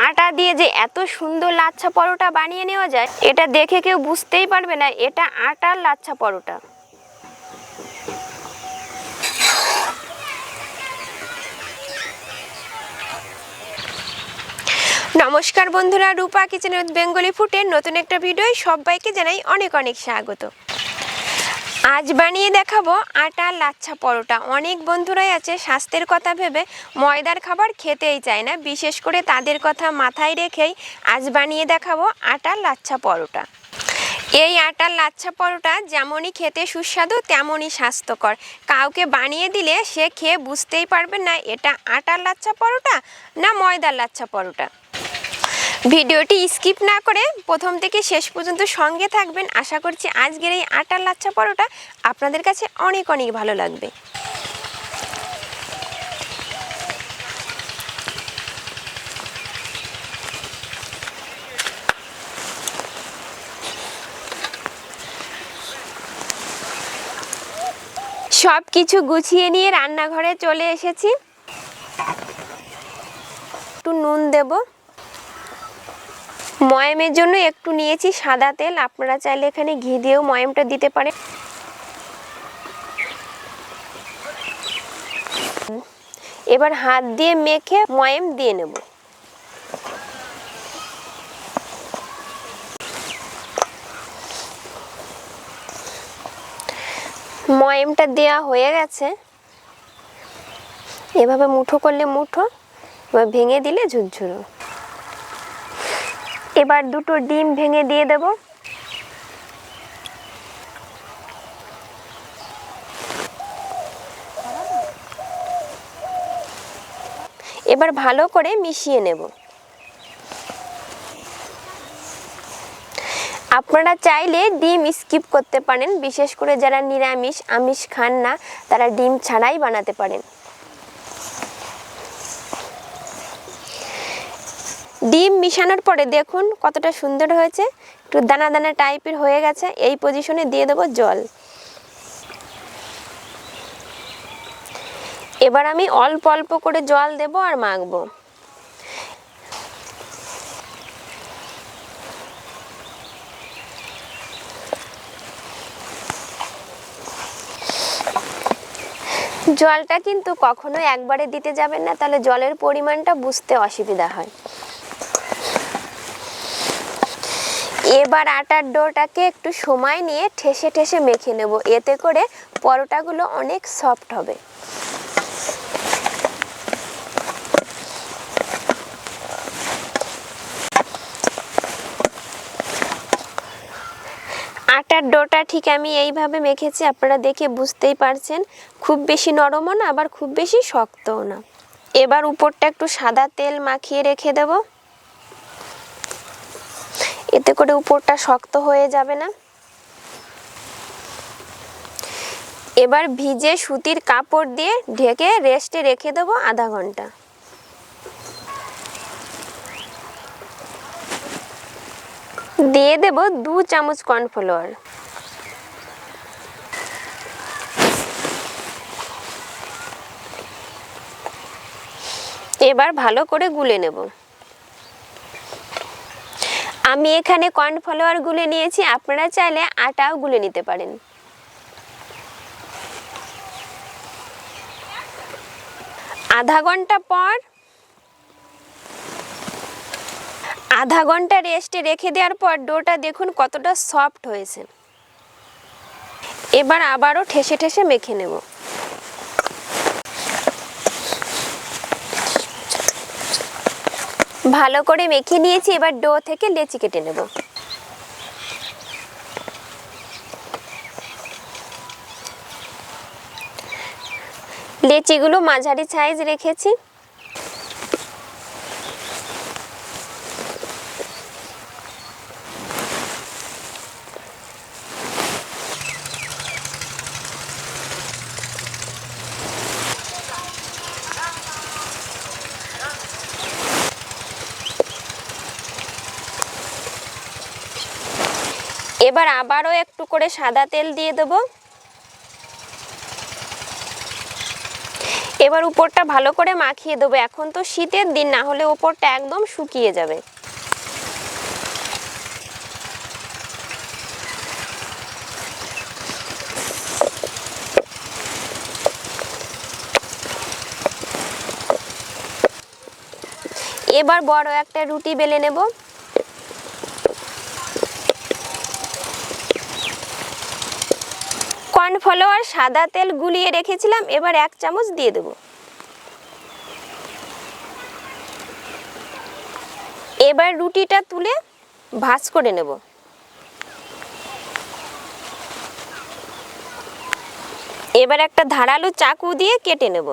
আটা দিয়ে যে এত সুন্দর লাচ্ছা পরোটা বানিয়ে নেওয়া যায় এটা দেখে কেউ বুঝতেই পারবে না এটা আটার লাচ্ছা পরোটা। নমস্কার বন্ধুরা, রূপা কিচেন উইথ বেঙ্গলি ফুডের নতুন একটা ভিডিওয় সবাইকে জানাই অনেক অনেক স্বাগত। আজ বানিয়ে দেখাবো আটার লাচ্ছা পরোটা। অনেক বন্ধুরাই আছে স্বাস্থ্যের কথা ভেবে ময়দার খাবার খেতেই চায় না, বিশেষ করে তাদের কথা মাথায় রেখেই আজ বানিয়ে দেখাবো আটার লাচ্ছা পরোটা। এই আটার লাচ্ছা পরোটা যেমনই খেতে সুস্বাদু তেমনই স্বাস্থ্যকর। কাউকে বানিয়ে দিলে সে খেয়ে বুঝতেই পারবে না এটা আটার লাচ্ছা পরোটা না ময়দার লাচ্ছা পরোটা। ভিডিওটি স্কিপ না করে প্রথম থেকে শেষ পর্যন্ত সঙ্গে থাকবেন। আশা করছি আজকের এই আটার লাচ্ছা পরোটা আপনাদের কাছে অনেক অনেক ভালো লাগবে। সব কিছু গুছিয়ে নিয়ে রান্নাঘরে চলে এসেছি। একটু নুন দেব, ময়ামের জন্য একটু নিয়েছি সাদা তেল, আপনারা চাইলে এখানে ঘি দিয়েও ময়ামটা দিতে পারেন। এবার হাত দিয়ে মেখে ময়াম দিয়ে নেব। ময়ামটা দেওয়া হয়ে গেছে, এভাবে মুঠো করলে মুঠো, এবার ভেঙে দিলে ঝুরঝুরো। এবার দুটো ডিম ভেঙে দিয়ে দেব। এবার ভালো করে মিশিয়ে নেব। আপনারা চাইলে ডিম স্কিপ করতে পারেন, বিশেষ করে যারা নিরামিষ আমিষ খান না তারা ডিম ছাড়াই বানাতে পারেন। ডিম মিশানোর পরে দেখুন কতটা সুন্দর হয়েছে, একটু দানা দানা টাইপের হয়ে গেছে। এই পজিশনে দিয়ে দেব জল। এবার আমি অল্প অল্প করে জল দেব আর মাখবো। জলটা কিন্তু কখনো একবারে দিতে যাবেন না, তাহলে জলের পরিমাণটা বুঝতে অসুবিধা হয়। এবার আটার ডোটাকে একটু সময় নিয়ে ঠেসে ঠেসে মেখে নেব, এতে করে পরোটাগুলো অনেক সফট হবে। আটার ডোটা ঠিক আমি এইভাবে মেখেছি, আপনারা দেখে বুঝতেই পারছেন। খুব বেশি নরমও না আবার খুব বেশি শক্তও না। এবার উপরটা একটু সাদা তেল মাখিয়ে রেখে দেব, এতে করে উপরটা শক্ত হয়ে যাবে না। এবার ভিজে সুতির কাপড় দিয়ে ঢেকে রেস্টে রেখে দেবো আধা ঘন্টা। দিয়ে দেব 2 চামচ কর্নফ্লাওয়ার। এবার ভালো করে গুলে নেব। আমি এখানে কর্নফ্লাওয়ার গুলে নিয়েছি, আপনারা চাইলে আটাও গুলে নিতে পারেন। আধা ঘন্টা পর আধা ঘন্টা রেস্টে রেখে দেওয়ার পর ডোটা দেখুন কতটা সফট হয়েছে। এবার আবারও ঠেসে ঠেসে মেখে নেব। ভালো করে মেখে নিয়েছি, এবার ডো থেকে লেচি কেটে নেব। লেচিগুলো মাঝারি সাইজ রেখেছি। এবার আবারও একটু করে সাদা তেল দিয়ে দেব। এবার উপরটা ভালো করে মাখিয়ে দেবো। এখন তো শীতের দিন, না হলে উপরটা একদম শুকিয়ে যাবে। এবার বড় একটা রুটি বেলে নেব। কর্নফ্লাওয়ার সাদা তেল গুলিয়ে রেখেছিলাম, এবার 1 চামচ দিয়ে দেব। এবার রুটিটা তুলে ভাঁজ করে নেব। এবার একটা ধারালো চাকু দিয়ে কেটে নেব।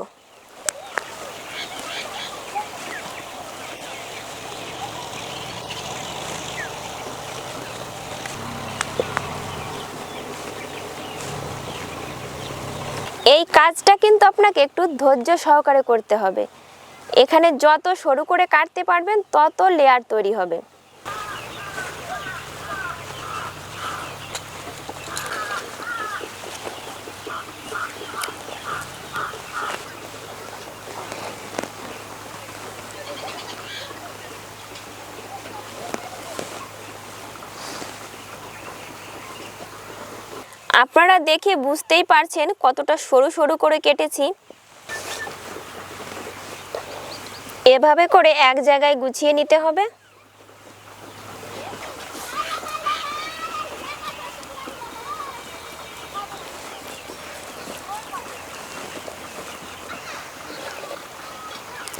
এই কাজটা কিন্তু আপনাকে একটু ধৈর্য সহকারে করতে হবে। এখানে যত সরু করে কাটতে পারবেন তত লেয়ার তৈরি হবে। আপনারা দেখে বুঝতেই পারছেন কতটা সরু সরু করে কেটেছি। এভাবে করে এক জায়গায় গুছিয়ে নিতে হবে।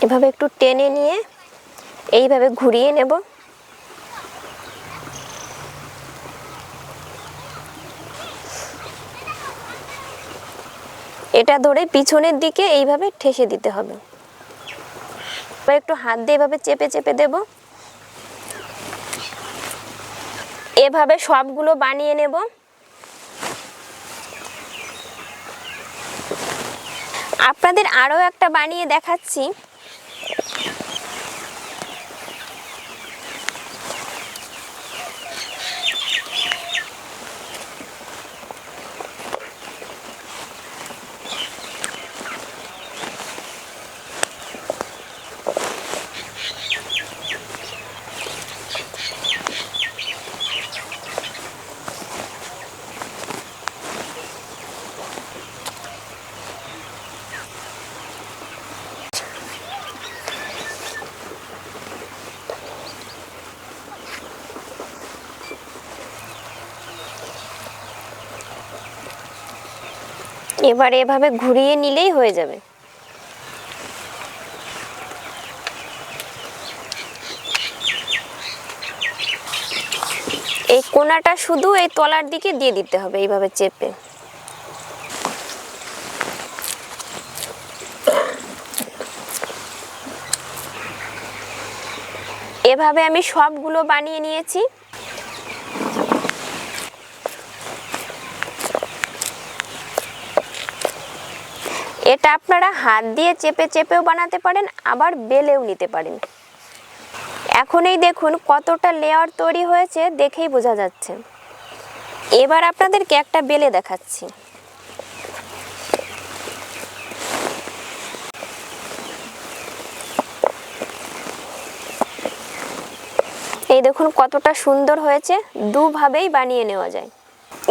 এভাবে একটু টেনে নিয়ে এইভাবে ঘুরিয়ে নেব। এটা ধরে পিছনের দিকে এইভাবে ঠেসে দিতে হবে। এবার একটু হাত দিয়ে এভাবে চেপে চেপে দেব। এভাবে সবগুলো বানিয়ে নেব। আপনাদের আরও একটা বানিয়ে দেখাচ্ছি। এবার এভাবে ঘুরিয়ে নিলেই হয়ে যাবে। এই কোণাটা শুধু এই তলার দিকে দিয়ে দিতে হবে, এইভাবে চেপে। এভাবে আমি সবগুলো বানিয়ে নিয়েছি। এটা আপনারা হাত দিয়ে চেপে চেপেও বানাতে পারেন, আবার বেলেও নিতে পারেন। এখন এই দেখুন কতটা লেয়ার তৈরি হয়েছে, দেখেই বোঝা যাচ্ছে। এবার আপনাদেরকে একটা বেলে দেখাচ্ছি। এই দেখুন কতটা সুন্দর হয়েছে, দুভাবেই বানিয়ে নেওয়া যায়।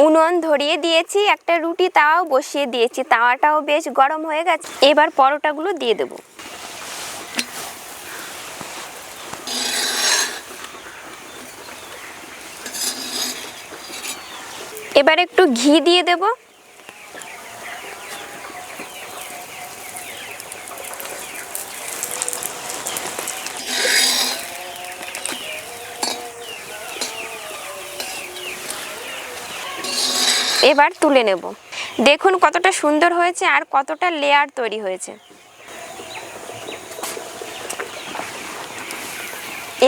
উনুন ধরিয়ে দিয়েছি, একটা রুটি তাওয়াও বসিয়ে দিয়েছি, তাওয়াটাও বেশ গরম হয়ে গেছে। এবার পরোটাগুলো দিয়ে দেব। এবার একটু ঘি দিয়ে দেব। এবার তুলে নেব। দেখুন কতটা সুন্দর হয়েছে আর কতটা লেয়ার তৈরি হয়েছে।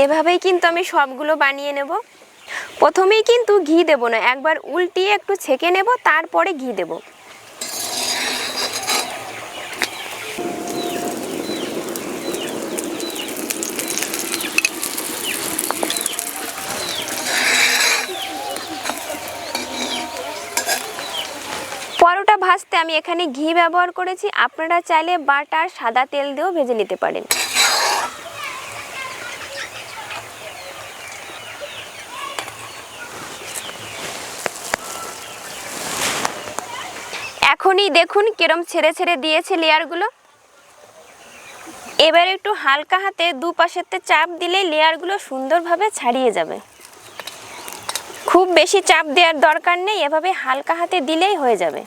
এভাবেই কিন্তু আমি সবগুলো বানিয়ে নেব। প্রথমেই কিন্তু ঘি দেব না, একবার উল্টিয়ে একটু ছেঁকে নেব, তারপরে ঘি দেব। পরোটা ভাজতে করতে আমি এখানে ঘি ব্যবহার করেছি, আপনারা চাইলে বাটার সাদা তেল দিয়েও ভেজে নিতে পারেন। এখনই দেখুন কিরম ছেড়ে ছেড়ে দিয়েছে লেয়ারগুলো। এবার একটু হালকা হাতে দুপাশেতে চাপ দিলে লেয়ারগুলো সুন্দরভাবে ছাড়িয়ে যাবে। খুব বেশি চাপ দেওয়ার দরকার নেই, এভাবে হালকা হাতে দিলেই হয়ে যাবে।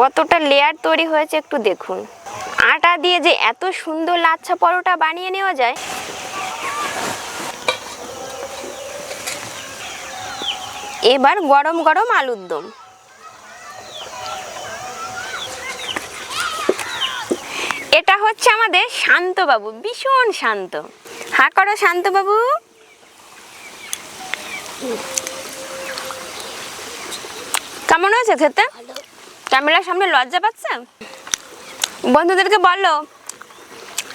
কতটা লেয়ার তৈরি হয়েছে একটু দেখুন। আটা দিয়ে যে এত সুন্দর লাচ্ছা পরোটা বানিয়ে নেওয়া যায়। এবার গরম গরম আলুর দম। এটা হচ্ছে আমাদের শান্তবাবু, ভীষণ শান্ত। হা করো শান্তবাবু। কেমন হয়েছে খেতে? ক্যামেরার সামনে লজ্জা পাচ্ছে? বন্ধুদেরকে বলো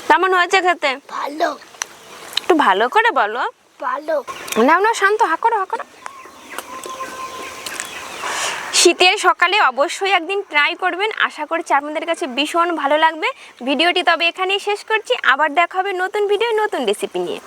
কেমন হয়েছে খেতে। ভালো। একটু ভালো করে বলো। ভালো। না না শান্ত, হা করো হা করো। শীতের সকালে অবশ্যই একদিন ট্রাই করবেন, আশা করছি আপনাদের কাছে ভীষণ ভালো লাগবে। ভিডিওটি তবে এখানেই শেষ করছি, আবার দেখা হবে নতুন ভিডিও নতুন রেসিপি নিয়ে।